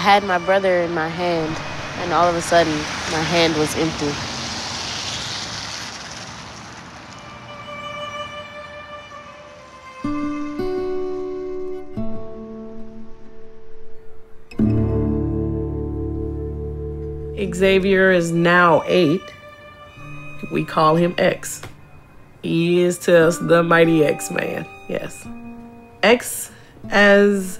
had my brother in my hand, and all of a sudden, my hand was empty. Xavier is now 8. We call him X. He is to us the mighty X-Man, yes. X, as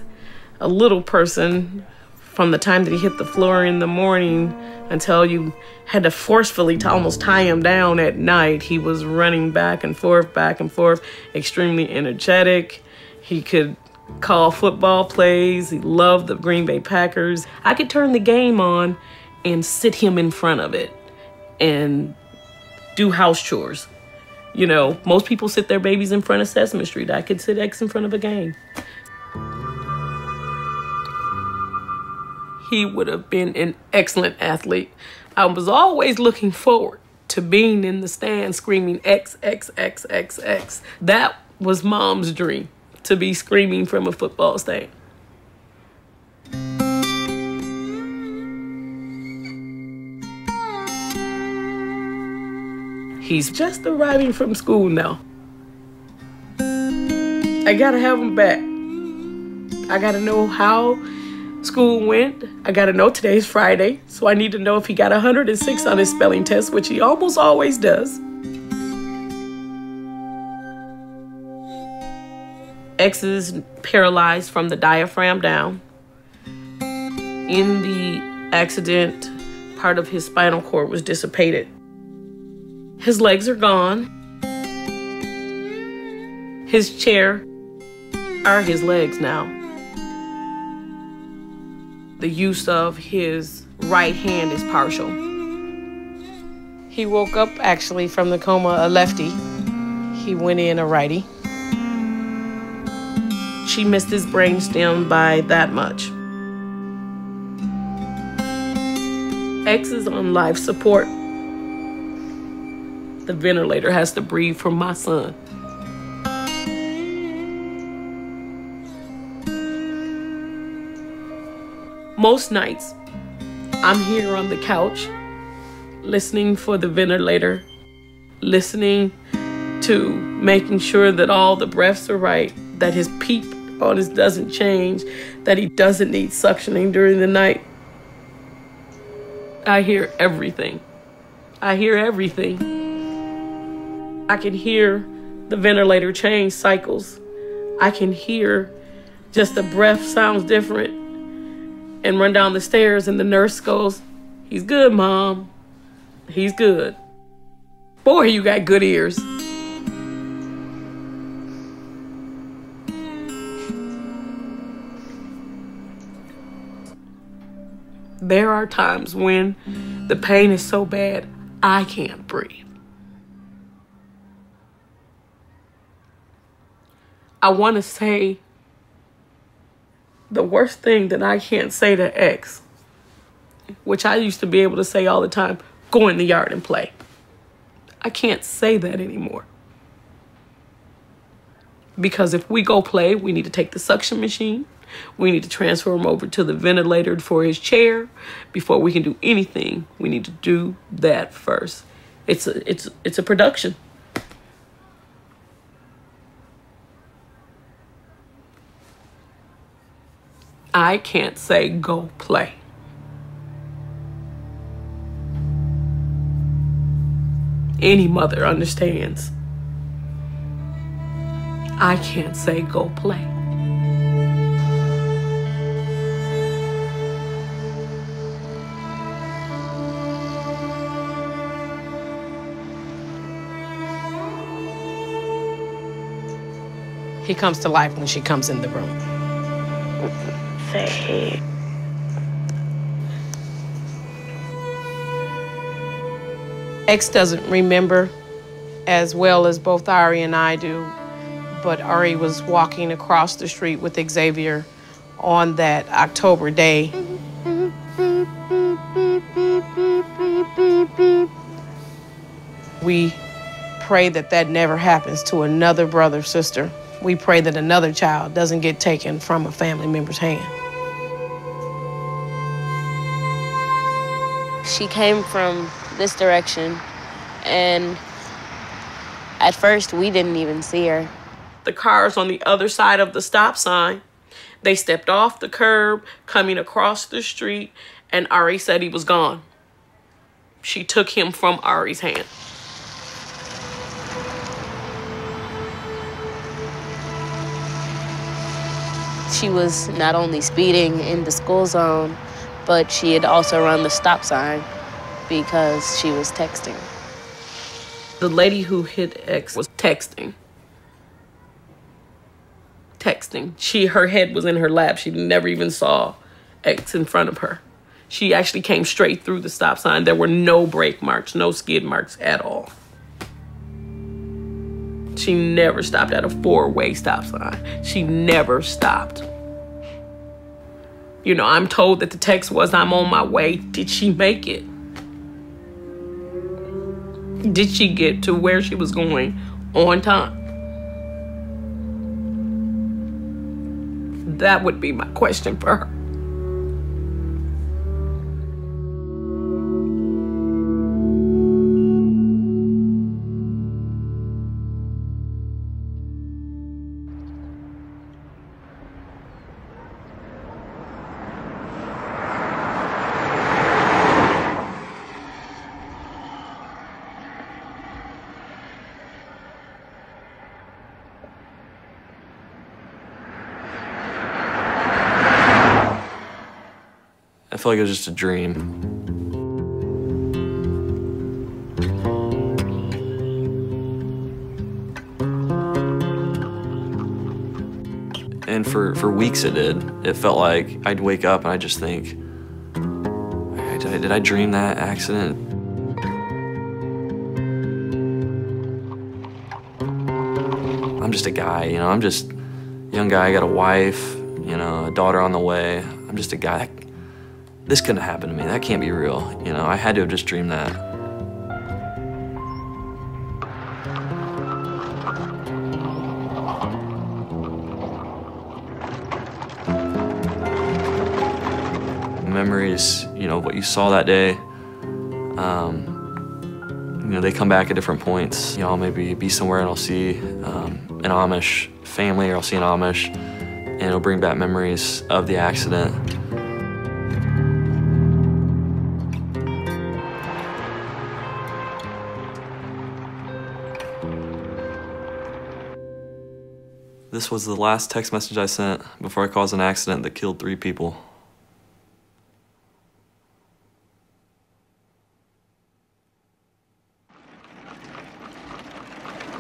a little person, from the time that he hit the floor in the morning until you had to forcefully to almost tie him down at night, he was running back and forth, extremely energetic. He could call football plays. He loved the Green Bay Packers. I could turn the game on and sit him in front of it and do house chores. You know, most people sit their babies in front of Sesame Street. I could sit X in front of a game. He would have been an excellent athlete. I was always looking forward to being in the stand screaming X, X, X, X, X. That was Mom's dream, to be screaming from a football stand. He's just arriving from school now. I gotta have him back. I gotta know how school went. I gotta know today's Friday, so I need to know if he got 106 on his spelling test, which he almost always does. X is paralyzed from the diaphragm down. In the accident, part of his spinal cord was dissipated. His legs are gone. His chair are his legs now. The use of his right hand is partial. He woke up actually from the coma a lefty. He went in a righty. She missed his brainstem by that much. X is on life support. The ventilator has to breathe for my son. Most nights, I'm here on the couch, listening for the ventilator, listening to making sure that all the breaths are right, that his PEEP on his doesn't change, that he doesn't need suctioning during the night. I hear everything. I hear everything. I can hear the ventilator change cycles. I can hear just the breath sounds different and run down the stairs and the nurse goes, "He's good, Mom. He's good." Boy, you got good ears. There are times when the pain is so bad, I can't breathe. I want to say the worst thing that I can't say to X, which I used to be able to say all the time, go in the yard and play. I can't say that anymore. Because if we go play, we need to take the suction machine. We need to transfer him over to the ventilator for his chair. Before we can do anything, we need to do that first. It's a production. I can't say go play. Any mother understands. I can't say go play. He comes to life when she comes in the room. Say. X doesn't remember as well as both Ari and I do, but Ari was walking across the street with Xavier on that October day. We pray that that never happens to another brother, sister. We pray that another child doesn't get taken from a family member's hand. She came from this direction, and at first we didn't even see her. The cars on the other side of the stop sign, they stepped off the curb, coming across the street, and Ari said he was gone. She took him from Ari's hand. She was not only speeding in the school zone, but she had also run the stop sign because she was texting. The lady who hit X was texting. Her head was in her lap. She never even saw X in front of her. She actually came straight through the stop sign. There were no brake marks, no skid marks at all. She never stopped at a four-way stop sign. She never stopped. You know, I'm told that the text was, "I'm on my way." Did she make it? Did she get to where she was going on time? That would be my question for her. I feel like it was just a dream. And for weeks it did. It felt like I'd wake up and I'd just think, did I dream that accident? I'm just a guy, you know, I'm just a young guy, I got a wife, you know, a daughter on the way. I'm just a guy. This couldn't happen to me. That can't be real. You know, I had to have just dreamed that. Memories, you know, what you saw that day, you know, they come back at different points. You know, I'll maybe be somewhere and I'll see an Amish family, or I'll see an Amish, and it'll bring back memories of the accident. This was the last text message I sent before I caused an accident that killed 3 people.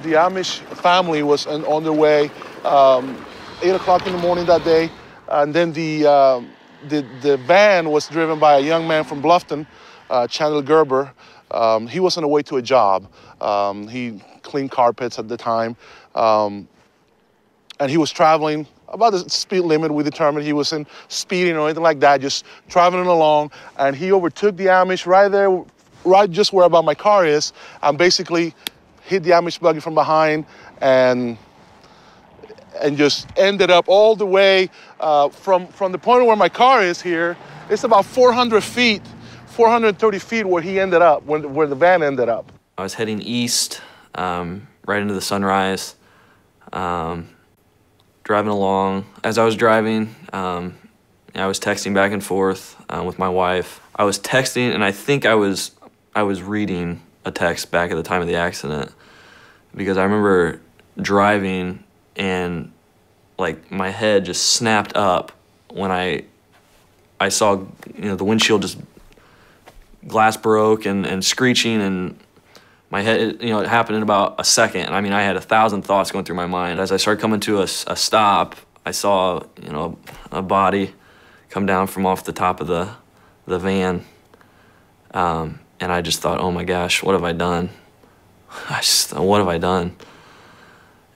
The Amish family was on their way 8 o'clock in the morning that day, and then the van was driven by a young man from Bluffton, Chandler Gerber. He was on the way to a job. He cleaned carpets at the time. And he was traveling about the speed limit we determined. He wasn't speeding or anything like that, just traveling along. And he overtook the Amish right there, right just where about my car is, and basically hit the Amish buggy from behind and just ended up all the way from the point where my car is here. It's about 400 feet, 430 feet where he ended up, where the van ended up. I was heading east, right into the sunrise. Driving along. As I was driving, I was texting back and forth with my wife. I was texting, and I think I was reading a text back at the time of the accident, because I remember driving and like my head just snapped up when I saw, you know, the windshield just glass broke and screeching, and my head, you know, it happened in about a second. I mean, I had 1,000 thoughts going through my mind. As I started coming to a stop, I saw, you know, a body come down from off the top of the van. And I just thought, oh my gosh, what have I done? What have I done?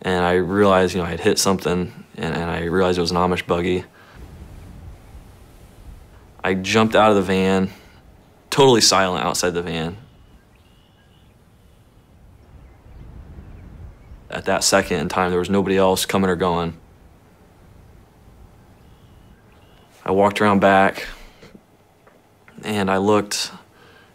And I realized, you know, I had hit something, and I realized it was an Amish buggy. I jumped out of the van, totally silent outside the van. At that second in time, there was nobody else coming or going. I walked around back, and I looked,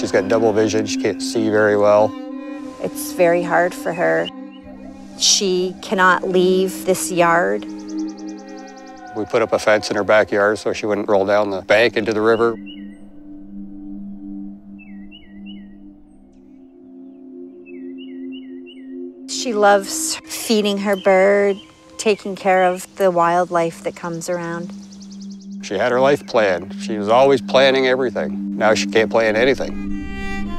She's got double vision. She can't see very well. It's very hard for her. She cannot leave this yard. We put up a fence in her backyard so she wouldn't roll down the bank into the river. She loves feeding her bird, taking care of the wildlife that comes around. She had her life planned. She was always planning everything. Now she can't plan anything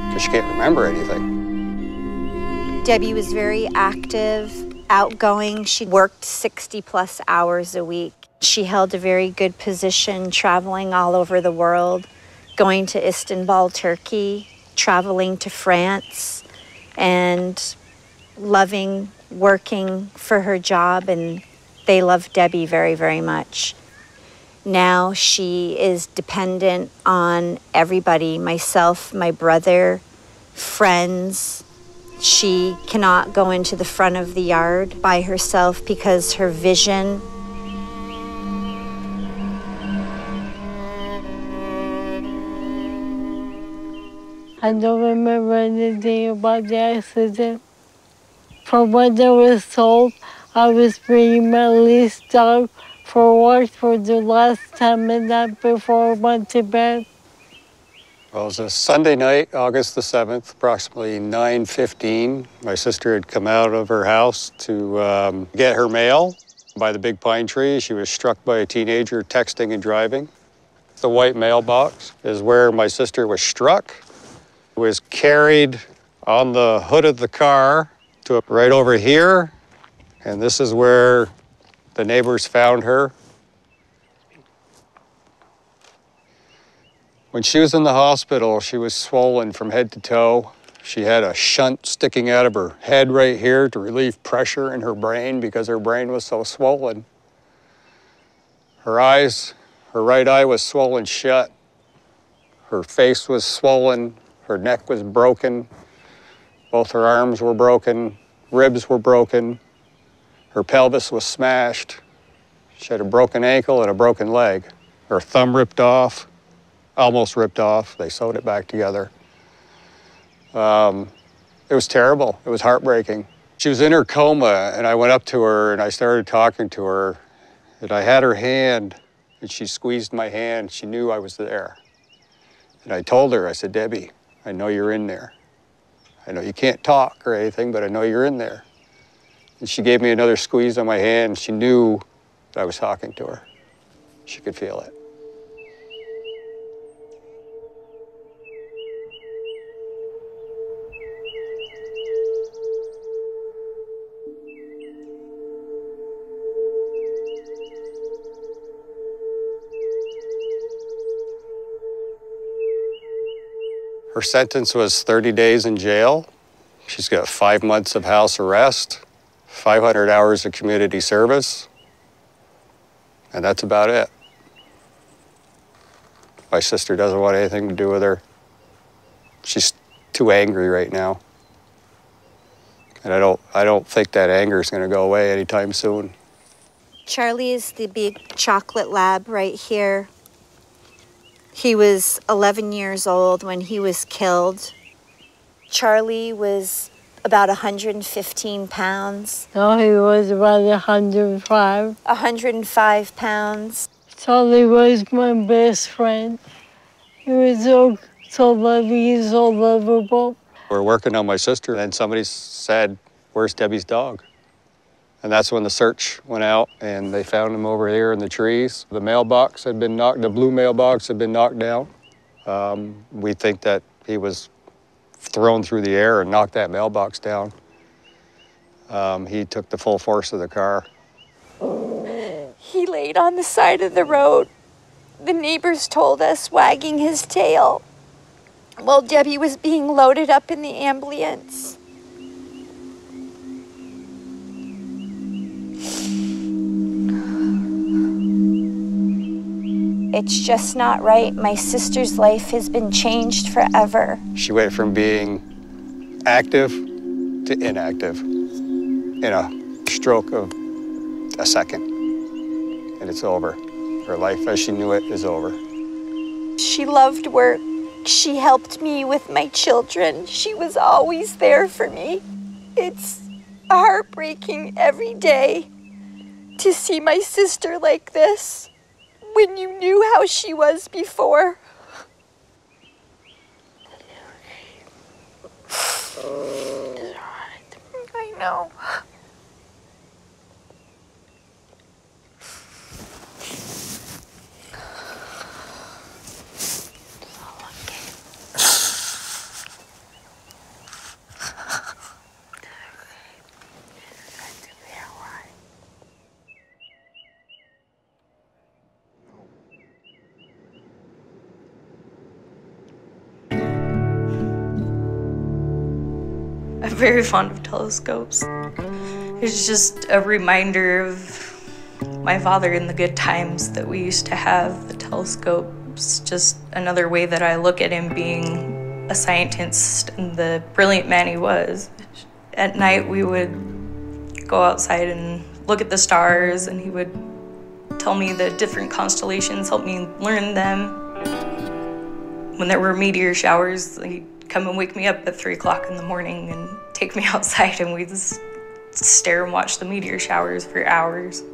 because she can't remember anything. Debbie was very active, outgoing. She worked 60+ hours a week. She held a very good position, traveling all over the world, going to Istanbul, Turkey, traveling to France, and loving working for her job, and they loved Debbie very, very much. Now she is dependent on everybody, myself, my brother, friends. She cannot go into the front of the yard by herself because her vision. I don't remember anything about the accident. From what I was told, I was bringing my leased dog for work for the last time and night before I went to bed. Well, it was a Sunday night, August the 7th, approximately 9:15. My sister had come out of her house to get her mail by the big pine tree. She was struck by a teenager texting and driving. The white mailbox is where my sister was struck. Was carried on the hood of the car to right over here, and this is where the neighbors found her. When she was in the hospital, she was swollen from head to toe. She had a shunt sticking out of her head right here to relieve pressure in her brain because her brain was so swollen. Her eyes, her right eye was swollen shut. Her face was swollen. Her neck was broken. Both her arms were broken. Ribs were broken. Her pelvis was smashed. She had a broken ankle and a broken leg. Her thumb ripped off, almost ripped off. They sewed it back together. It was terrible. It was heartbreaking. She was in her coma, and I went up to her and I started talking to her. And I had her hand, and she squeezed my hand. She knew I was there. And I told her, I said, Debbie, I know you're in there. I know you can't talk or anything, but I know you're in there. And she gave me another squeeze on my hand. She knew I was talking to her. She could feel it. Her sentence was 30 days in jail. She's got 5 months of house arrest, 500 hours of community service, and that's about it. My sister doesn't want anything to do with her. She's too angry right now. And I don't think that anger is going to go away anytime soon. Charlie is the big chocolate lab right here. He was 11 years old when he was killed. Charlie was about 115 pounds. No, he was about 105. 105 pounds. Charlie was my best friend. He was so loving, so lovable. We're working on my sister, and somebody said, "Where's Debbie's dog?" And that's when the search went out, and they found him over here in the trees. The mailbox had been knocked, the blue mailbox had been knocked down. We think that he was thrown through the air and knocked that mailbox down. He took the full force of the car. He laid on the side of the road. The neighbors told us, wagging his tail, while Debbie was being loaded up in the ambulance. It's just not right. My sister's life has been changed forever. She went from being active to inactive in a stroke of a second, and it's over. Her life as she knew it is over. She loved work. She helped me with my children. She was always there for me. It's heartbreaking every day to see my sister like this when you knew how she was before. I know. I'm very fond of telescopes. It's just a reminder of my father and the good times that we used to have. The telescope's just another way that I look at him being a scientist and the brilliant man he was. At night we would go outside and look at the stars, and he would tell me the different constellations, help me learn them. When there were meteor showers, he'd come and wake me up at 3 o'clock in the morning and take me outside, and we'd just stare and watch the meteor showers for hours.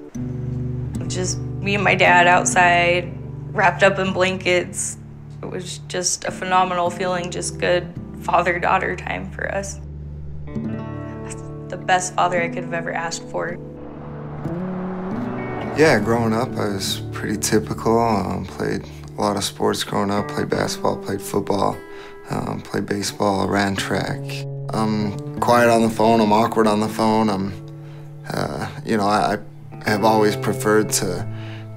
Just me and my dad outside, wrapped up in blankets. It was just a phenomenal feeling, just good father-daughter time for us. The best father I could have ever asked for. Yeah, growing up, I was pretty typical. Played a lot of sports growing up, played basketball, played football. Played baseball, ran track. I'm quiet on the phone, I'm awkward on the phone. I have always preferred to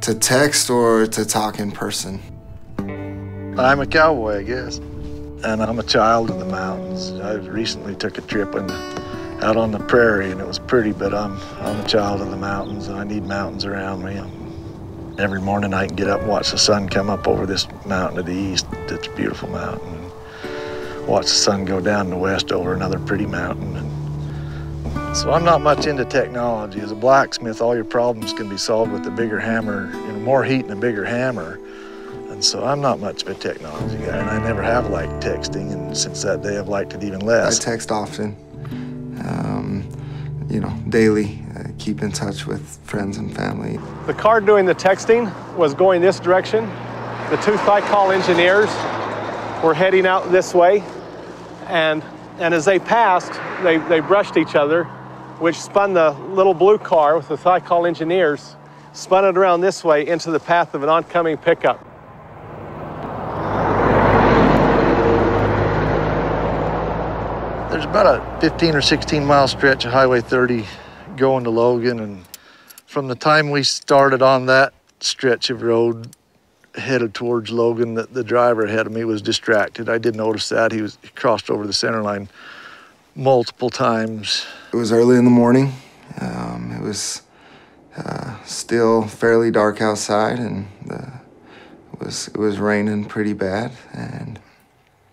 text or to talk in person. I'm a cowboy, I guess, and I'm a child of the mountains. I recently took a trip out on the prairie, and it was pretty, but I'm a child of the mountains, and I need mountains around me. Every morning I can get up and watch the sun come up over this mountain to the east. It's a beautiful mountain. Watch the sun go down in the west over another pretty mountain. And so I'm not much into technology. As a blacksmith, all your problems can be solved with a bigger hammer, more heat and a bigger hammer. And so I'm not much of a technology guy, and I never have liked texting, and since that day I've liked it even less. I text often, daily, keep in touch with friends and family. The car doing the texting was going this direction. The two Thicol engineers were heading out this way. And as they passed, they brushed each other, which spun the little blue car with the Thicol engineers, spun it around this way into the path of an oncoming pickup. There's about a 15 or 16 mile stretch of Highway 30 going to Logan, and from the time we started on that stretch of road headed towards Logan, the driver ahead of me was distracted. I did notice that. He crossed over the center line multiple times. It was early in the morning. It was still fairly dark outside, and it was raining pretty bad. And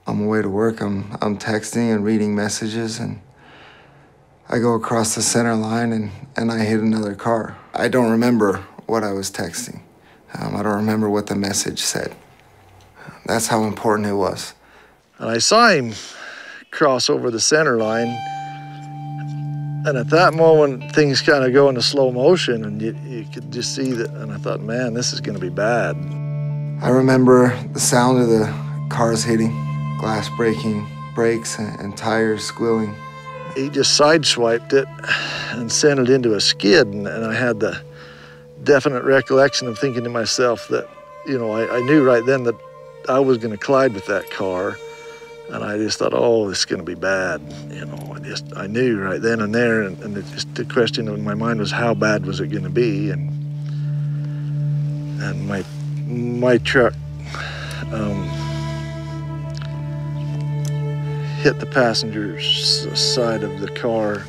on my way to work, I'm texting and reading messages, and I go across the center line and I hit another car. I don't remember what I was texting. I don't remember what the message said. That's how important it was. And I saw him cross over the center line, and at that moment, things kind of go into slow motion, and you could just see that, and I thought, man, this is gonna be bad. I remember the sound of the cars hitting, glass breaking, brakes and tires squealing. He just sideswiped it and sent it into a skid, and I had the definite recollection of thinking to myself that, I knew right then that I was going to collide with that car, and I just thought, oh, this is going to be bad. I knew right then and there, and the question in my mind was, how bad was it going to be? And my truck hit the passenger's side of the car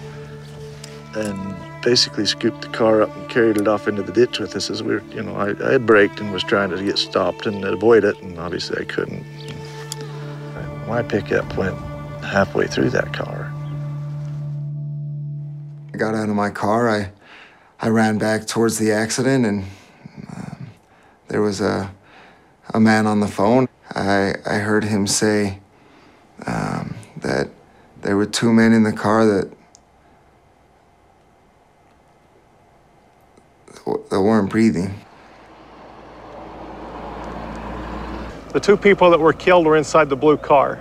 and basically scooped the car up and carried it off into the ditch with us as we were, I had braked and was trying to get stopped and avoid it, and obviously I couldn't. My pickup went halfway through that car. I got out of my car, I ran back towards the accident, and there was a man on the phone. I heard him say that there were two men in the car that weren't breathing. The two people that were killed were inside the blue car.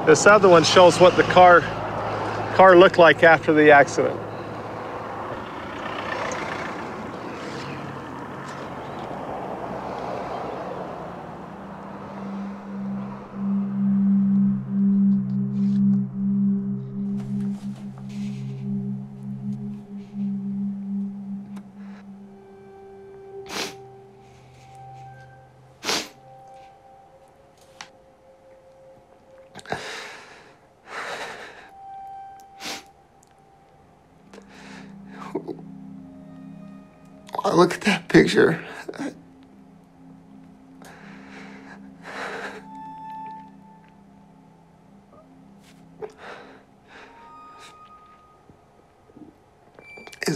This other one shows what the car looked like after the accident. I look at that picture.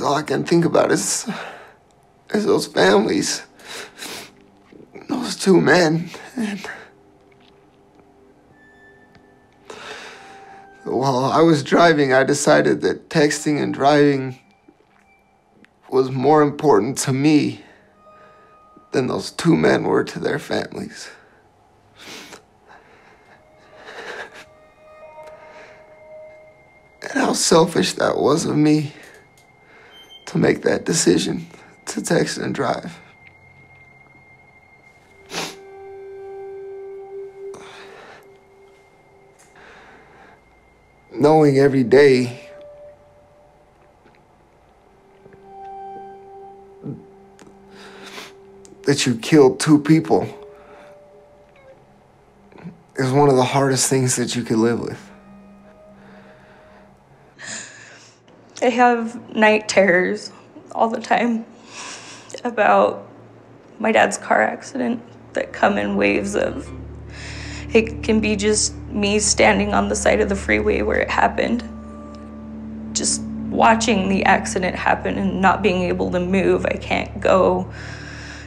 All I can think about is those families, those two men. And while I was driving, I decided that texting and driving was more important to me than those two men were to their families. And how selfish that was of me to make that decision to text and drive. Knowing every day that you killed two people is one of the hardest things that you could live with. I have night terrors all the time about my dad's car accident that come in waves of, it can be just me standing on the side of the freeway where it happened, just watching the accident happen and not being able to move. I can't go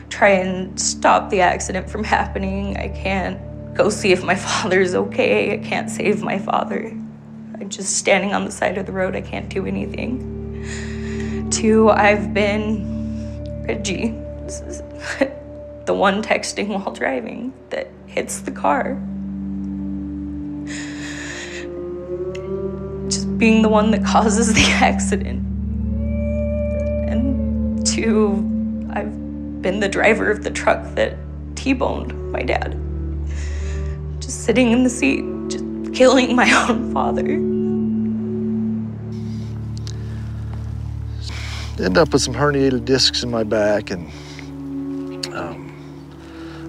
try and stop the accident from happening. I can't go see if my father's okay. I can't save my father. I'm just standing on the side of the road. I can't do anything. Two, I've been Reggie, the one texting while driving that hits the car. Just being the one that causes the accident. And two, I've been the driver of the truck that T-boned my dad. Just sitting in the seat, just killing my own father. Ended up with some herniated discs in my back, and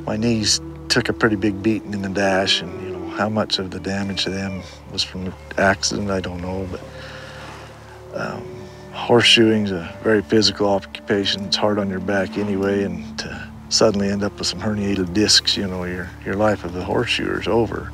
my knees took a pretty big beating in the dash, and you know how much of the damage to them was from the accident, I don't know, but horseshoeing's a very physical occupation. It's hard on your back anyway, and to suddenly end up with some herniated discs, you know, your life of the horseshoer's over.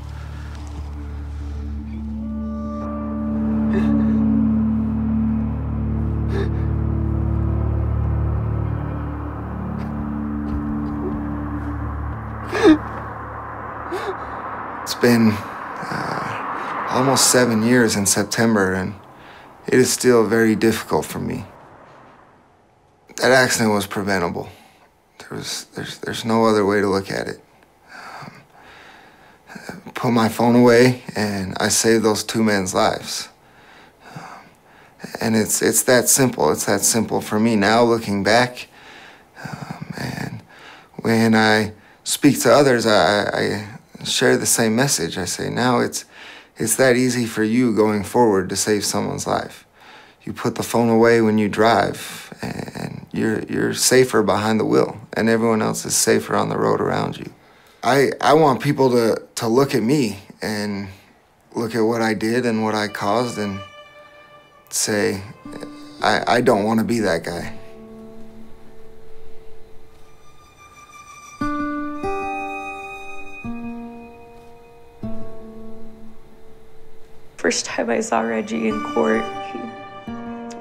It's been almost 7 years in September, and it is still very difficult for me. That accident was preventable. There's no other way to look at it. Put my phone away, and I saved those two men's lives. And it's that simple. It's that simple for me now, looking back. And when I speak to others, I share the same message. I say, now it's that easy for you going forward to save someone's life. You put the phone away when you drive, and you're safer behind the wheel, and everyone else is safer on the road around you. I want people to look at me and look at what I did and what I caused and say, I don't want to be that guy. First time I saw Reggie in court,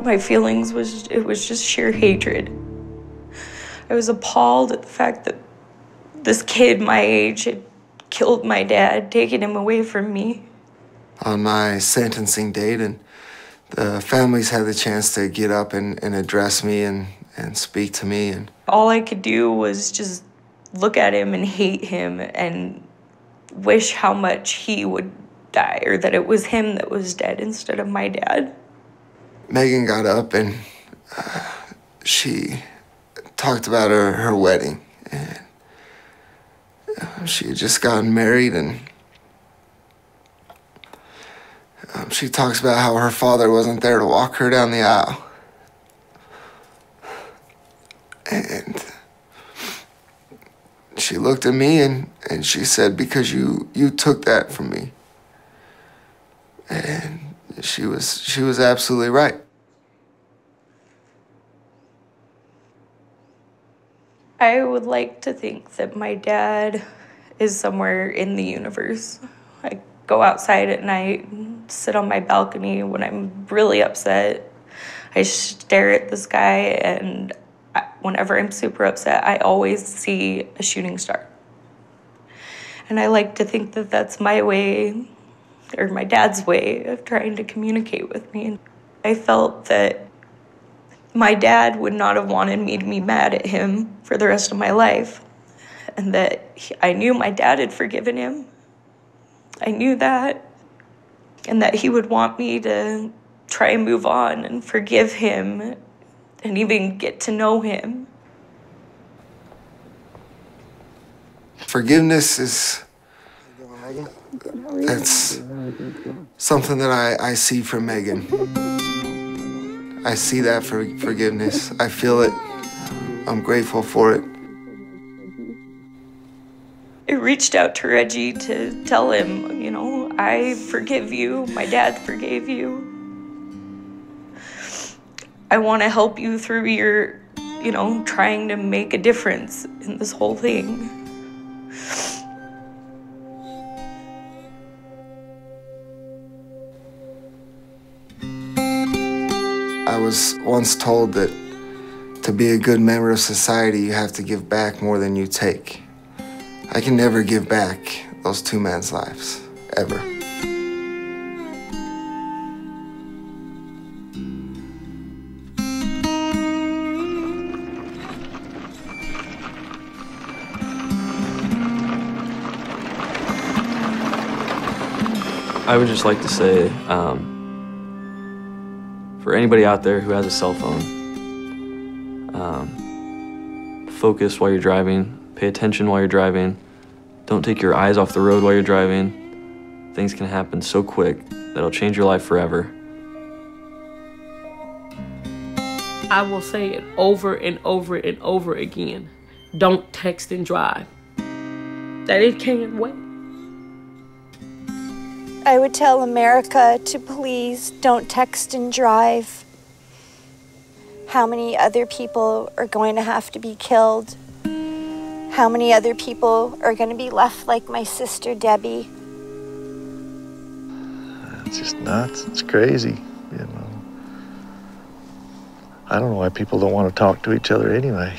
my feelings was just sheer hatred. I was appalled at the fact that this kid my age had killed my dad, taken him away from me. On my sentencing date, and the families had the chance to get up and address me and speak to me. And all I could do was just look at him and hate him and wish how much he would die, or that it was him that was dead instead of my dad. Megan got up and she talked about her wedding. And she had just gotten married, and she talks about how her father wasn't there to walk her down the aisle. And she looked at me and she said, because you took that from me. And she was absolutely right. I would like to think that my dad is somewhere in the universe. I go outside at night and sit on my balcony when I'm really upset. I stare at the sky, and whenever I'm super upset, I always see a shooting star. And I like to think that that's my way, or my dad's way, of trying to communicate with me. I felt that my dad would not have wanted me to be mad at him for the rest of my life, and that I knew my dad had forgiven him. I knew that, and that he would want me to try and move on and forgive him and even get to know him. Forgiveness that's something that I see from Megan. I see that for forgiveness. I feel it. I'm grateful for it. I reached out to Reggie to tell him, you know, I forgive you. My dad forgave you. I want to help you through your, you know, trying to make a difference in this whole thing. I was once told that to be a good member of society, you have to give back more than you take. I can never give back those two men's lives, ever. I would just like to say, for anybody out there who has a cell phone, focus while you're driving, pay attention while you're driving, don't take your eyes off the road while you're driving. Things can happen so quick that it'll change your life forever. I will say it over and over and over again. Don't text and drive. That it can't wait. I would tell America to please don't text and drive. How many other people are going to have to be killed? How many other people are going to be left like my sister Debbie? It's just nuts. It's crazy, you know. I don't know why people don't want to talk to each other anyway.